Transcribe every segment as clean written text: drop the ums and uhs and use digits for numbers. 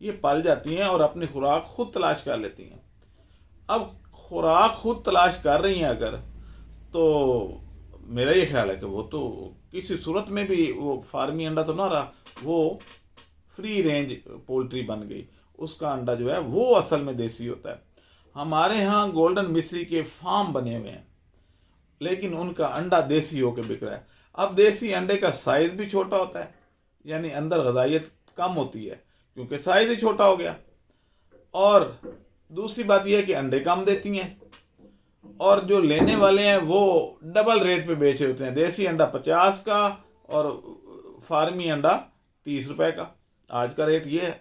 یہ پل جاتی ہیں اور اپنی خوراک خود تلاش کر لیتی ہیں۔ اب خوراک خود تلاش کر رہی ہیں اگر، تو میرا یہ خیال ہے کہ وہ تو کسی صورت میں بھی وہ فارمی انڈا تو نہ رہا، وہ فری رینج پولٹری بن گئی۔ اس کا انڈا جو ہے وہ اصل میں دیسی ہوتا ہے۔ ہمارے ہاں گولڈن مصری کے فارم بنے ہوئے ہیں، لیکن ان کا انڈا دیسی ہو کے بک رہا ہے۔ اب دیسی انڈے کا سائز بھی چھوٹا ہوتا ہے، یعنی اندر غذائیت کم ہوتی ہے کیونکہ سائز ہی چھوٹا ہو گیا، اور دوسری بات یہ ہے کہ انڈے کم دیتی ہیں، اور جو لینے والے ہیں وہ ڈبل ریٹ پہ بیچ رہے ہوتے ہیں۔ دیسی انڈا 50 کا اور فارمی انڈا 30 روپے کا، آج کا ریٹ یہ ہے۔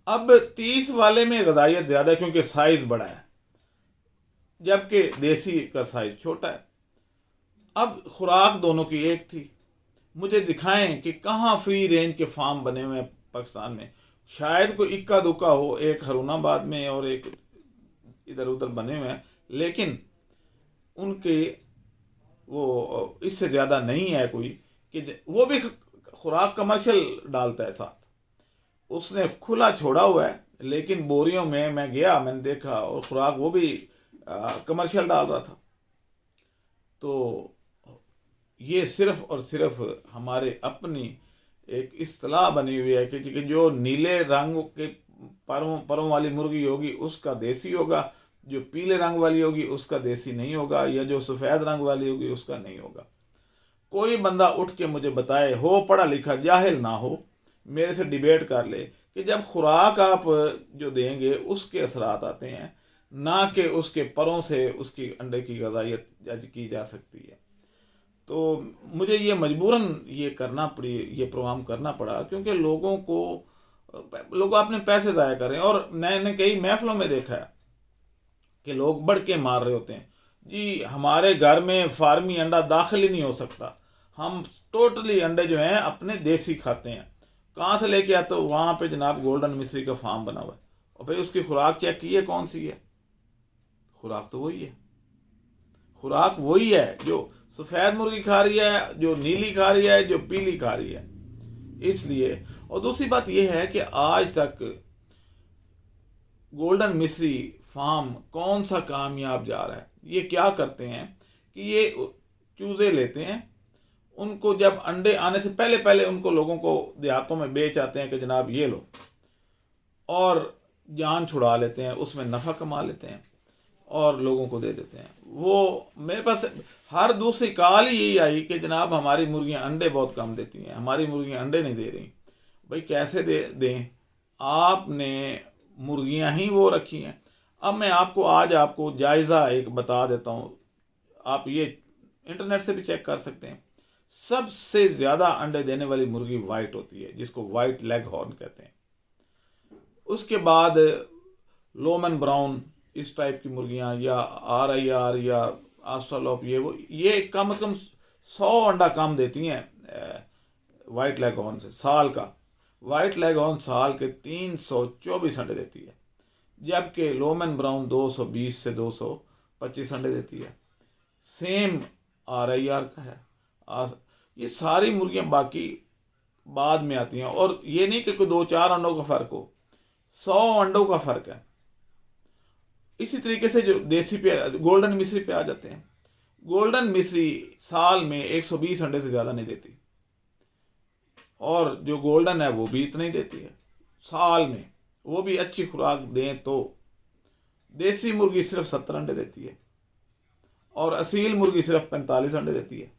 اب 30 والے میں غذائیت زیادہ ہے کیونکہ سائز بڑا ہے، جبکہ دیسی کا سائز چھوٹا ہے۔ اب خوراک دونوں کی ایک تھی۔ مجھے دکھائیں کہ کہاں فری رینج کے فارم بنے ہوئے ہیں پاکستان میں۔ شاید کوئی اکا دکا ہو، ایک ہرون آباد میں اور ایک ادھر ادھر بنے ہوئے ہیں، لیکن ان کے وہ اس سے زیادہ نہیں ہے کوئی، کہ وہ بھی خوراک کمرشل ڈالتا ہے ساتھ، اس نے کھلا چھوڑا ہوا ہے، لیکن بوریوں میں گیا، میں نے دیکھا، اور خوراک وہ بھی کمرشل ڈال رہا تھا۔ تو یہ صرف اور صرف ہمارے اپنی ایک اصطلاح بنی ہوئی ہے کہ جو نیلے رنگ کے پروں والی مرغی ہوگی اس کا دیسی ہوگا، جو پیلے رنگ والی ہوگی اس کا دیسی نہیں ہوگا، یا جو سفید رنگ والی ہوگی اس کا نہیں ہوگا۔ کوئی بندہ اٹھ کے مجھے بتائے، ہو پڑھا لکھا جاہل نہ ہو، میرے سے ڈیبیٹ کر لے کہ جب خوراک آپ جو دیں گے اس کے اثرات آتے ہیں، نہ کہ اس کے پروں سے اس کی انڈے کی غذائیت جج کی جا سکتی ہے۔ تو مجھے یہ مجبوراً یہ کرنا پڑی، یہ پروگرام کرنا پڑا، کیونکہ لوگ اپنے پیسے ضائع کر رہے ہیں، اور میں نے کئی محفلوں میں دیکھا ہے کہ لوگ بڑھ کے مار رہے ہوتے ہیں، جی ہمارے گھر میں فارمی انڈا داخل ہی نہیں ہو سکتا، ہم ٹوٹلی انڈے جو ہیں اپنے دیسی کھاتے ہیں۔ کہاں سے لے کے آتے ہو؟ وہاں پہ جناب گولڈن مصری کا فارم بنا ہوا ہے، اور بھائی اس کی خوراک چیک کی ہے کون سی ہے؟ خوراک تو وہی ہے، خوراک وہی ہے جو سفید مرغی کھا رہی ہے، جو نیلی کھا رہی ہے، جو پیلی کھا رہی ہے۔ اس لیے، اور دوسری بات یہ ہے کہ آج تک گولڈن مصری فارم کون سا کامیاب جا رہا ہے؟ یہ کیا کرتے ہیں کہ یہ چوزے لیتے ہیں، ان کو جب انڈے آنے سے پہلے ان کو لوگوں کو دیہاتوں میں بیچ آتے ہیں کہ جناب یہ لو، اور جان چھڑا لیتے ہیں، اس میں نفع کما لیتے ہیں اور لوگوں کو دے دیتے ہیں۔ وہ میرے پاس ہر دوسری کال ہی یہی آئی کہ جناب ہماری مرغیاں انڈے بہت کم دیتی ہیں، ہماری مرغیاں انڈے نہیں دے رہی۔ بھائی کیسے دیں؟ آپ نے مرغیاں ہی وہ رکھی ہیں۔ اب میں آج آپ کو جائزہ ایک بتا دیتا ہوں، آپ یہ انٹرنیٹ سے بھی چیک کر سکتے ہیں۔ سب سے زیادہ انڈے دینے والی مرغی وائٹ ہوتی ہے، جس کو وائٹ لیگ ہارن کہتے ہیں۔ اس کے بعد لومن براؤن، اس ٹائپ کی مرغیاں، یا RIR یا آسٹرالوپ، یہ کم از کم 100 انڈا کم دیتی ہیں وائٹ لیگ ہارن سے سال کا۔ وائٹ لیگ ہارن سال کے 324 انڈے دیتی ہے، جبکہ لومن براؤن 220 سے 225 انڈے دیتی ہے۔ سیم RIR کا ہے۔ یہ ساری مرغیاں باقی بعد میں آتی ہیں، اور یہ نہیں کہ کوئی 2-4 انڈوں کا فرق ہو، 100 انڈوں کا فرق ہے۔ اسی طریقے سے جو دیسی پہ گولڈن مصری پہ آ جاتے ہیں، گولڈن مصری سال میں 120 انڈے سے زیادہ نہیں دیتی، اور جو گولڈن ہے وہ بھی اتنا ہی دیتی ہے سال میں، وہ بھی اچھی خوراک دیں تو۔ دیسی مرغی صرف 70 انڈے دیتی ہے، اور اصیل مرغی صرف 45 انڈے دیتی ہے۔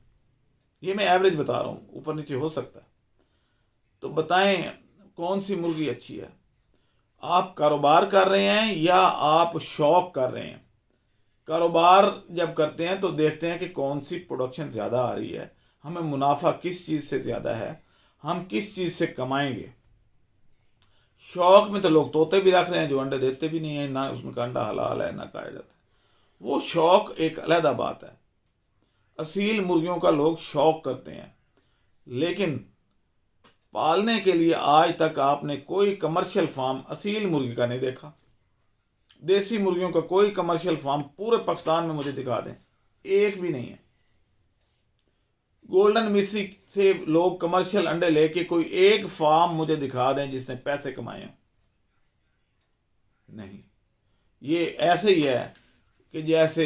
یہ میں ایوریج بتا رہا ہوں، اوپر نیچے ہو سکتا ہے۔ تو بتائیں کون سی مرغی اچھی ہے؟ آپ کاروبار کر رہے ہیں یا آپ شوق کر رہے ہیں؟ کاروبار جب کرتے ہیں تو دیکھتے ہیں کہ کون سی پروڈکشن زیادہ آ رہی ہے، ہمیں منافع کس چیز سے زیادہ ہے، ہم کس چیز سے کمائیں گے۔ شوق میں تو لوگ طوطے بھی رکھ رہے ہیں جو انڈے دیتے بھی نہیں ہیں، نہ اس میں کا انڈا حلال ہے نہ کھایا جاتا ہے۔ وہ شوق ایک علیحدہ بات ہے۔ اصیل مرغیوں کا لوگ شوق کرتے ہیں، لیکن پالنے کے لیے آج تک آپ نے کوئی کمرشل فارم اصیل مرغی کا نہیں دیکھا۔ دیسی مرغیوں کا کوئی کمرشل فارم پورے پاکستان میں مجھے دکھا دیں، ایک بھی نہیں ہے۔ گولڈن مصری سے لوگ کمرشل انڈے لے کے کوئی ایک فارم مجھے دکھا دیں جس نے پیسے کمائے ہیں۔ نہیں، یہ ایسے ہی ہے کہ جیسے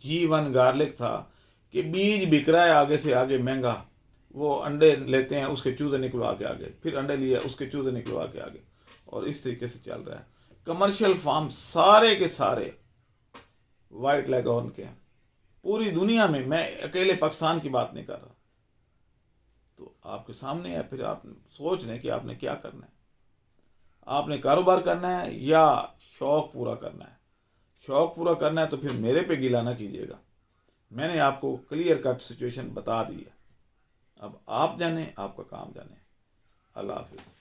G1 گارلک تھا کہ بیج بک رہا ہے آگے سے آگے مہنگا، وہ انڈے لیتے ہیں اس کے چوزے نکلوا کے آگے، پھر انڈے لیے اس کے چوزے نکلوا کے آگے، اور اس طریقے سے چل رہا ہے۔ کمرشل فارم سارے کے سارے وائٹ لیگ ہارن کے ہیں پوری دنیا میں اکیلے پاکستان کی بات نہیں کر رہا۔ تو آپ کے سامنے ہے، پھر آپ سوچ لیں کہ آپ نے کیا کرنا ہے، آپ نے کاروبار کرنا ہے یا شوق پورا کرنا ہے۔ شوق پورا کرنا ہے تو پھر میرے پہ گلہ نہ کیجیے گا، میں نے آپ کو کلیئر کٹ سچویشن بتا دی ہے، اب آپ جانیں، آپ کا کام جانیں۔ اللہ حافظ۔